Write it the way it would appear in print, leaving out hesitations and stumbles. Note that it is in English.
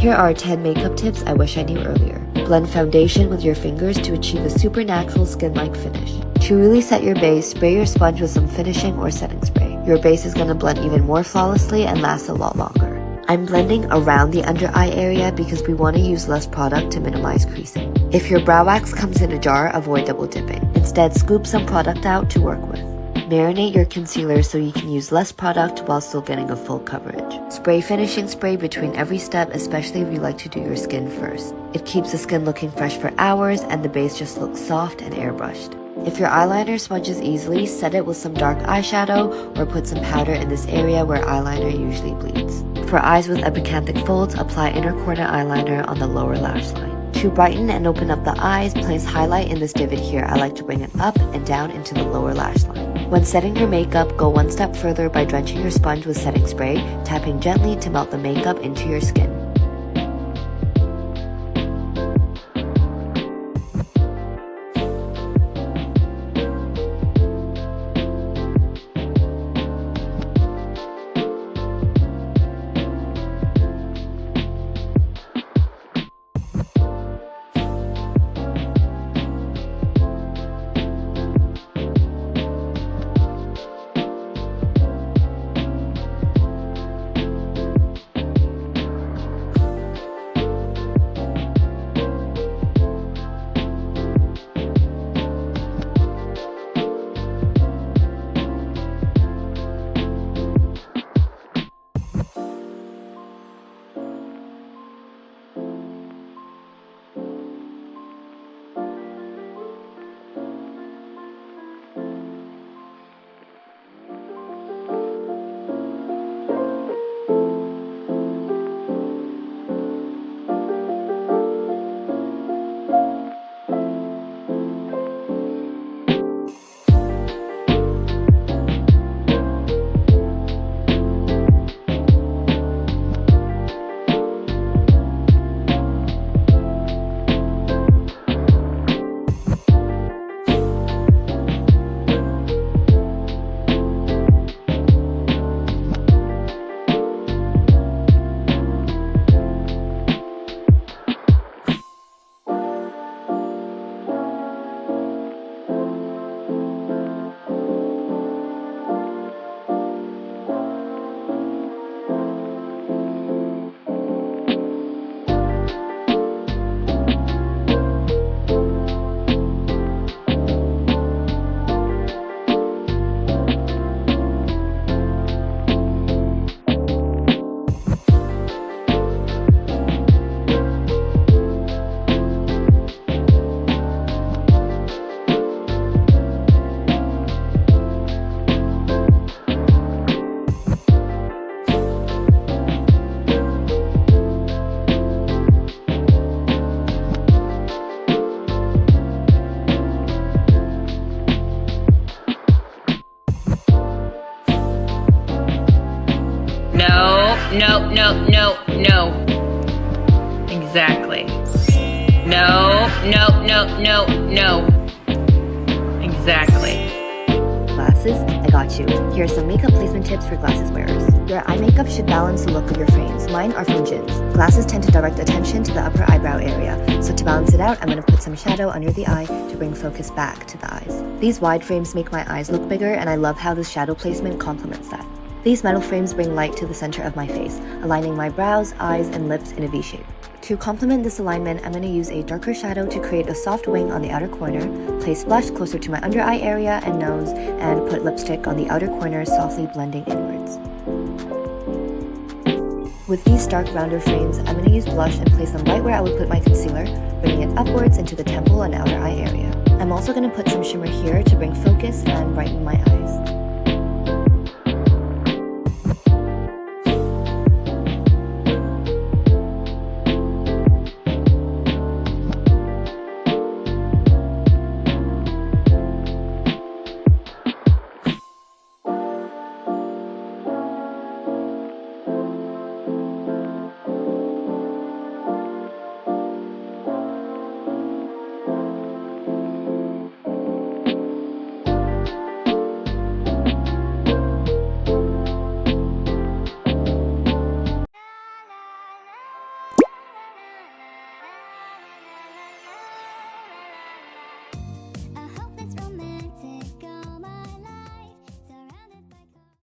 Here are 10 makeup tips I wish I knew earlier. Blend foundation with your fingers to achieve a supernatural skin-like finish. To really set your base, spray your sponge with some finishing or setting spray. Your base is going to blend even more flawlessly and last a lot longer. I'm blending around the under eye area because we want to use less product to minimize creasing. If your brow wax comes in a jar, avoid double dipping. Instead, scoop some product out to work with. Marinate your concealer so you can use less product while still getting a full coverage. Spray finishing spray between every step, especially if you like to do your skin first. It keeps the skin looking fresh for hours and the base just looks soft and airbrushed. If your eyeliner smudges easily, set it with some dark eyeshadow or put some powder in this area where eyeliner usually bleeds. For eyes with epicanthic folds, apply inner corner eyeliner on the lower lash line. To brighten and open up the eyes, place highlight in this divot here. I like to bring it up and down into the lower lash line. When setting your makeup, go one step further by drenching your sponge with setting spray, tapping gently to melt the makeup into your skin. No. Exactly. No. Exactly. Glasses, I got you. Here are some makeup placement tips for glasses wearers. Your eye makeup should balance the look of your frames. Mine are from Jins. Glasses tend to direct attention to the upper eyebrow area, so to balance it out, I'm going to put some shadow under the eye to bring focus back to the eyes. These wide frames make my eyes look bigger, and I love how this shadow placement complements that. These metal frames bring light to the center of my face, aligning my brows, eyes, and lips in a V shape. To complement this alignment, I'm going to use a darker shadow to create a soft wing on the outer corner, place blush closer to my under eye area and nose, and put lipstick on the outer corner, softly blending inwards. With these dark rounder frames, I'm going to use blush and place them right where I would put my concealer, bringing it upwards into the temple and outer eye area. I'm also going to put some shimmer here to bring focus and brighten my eyes.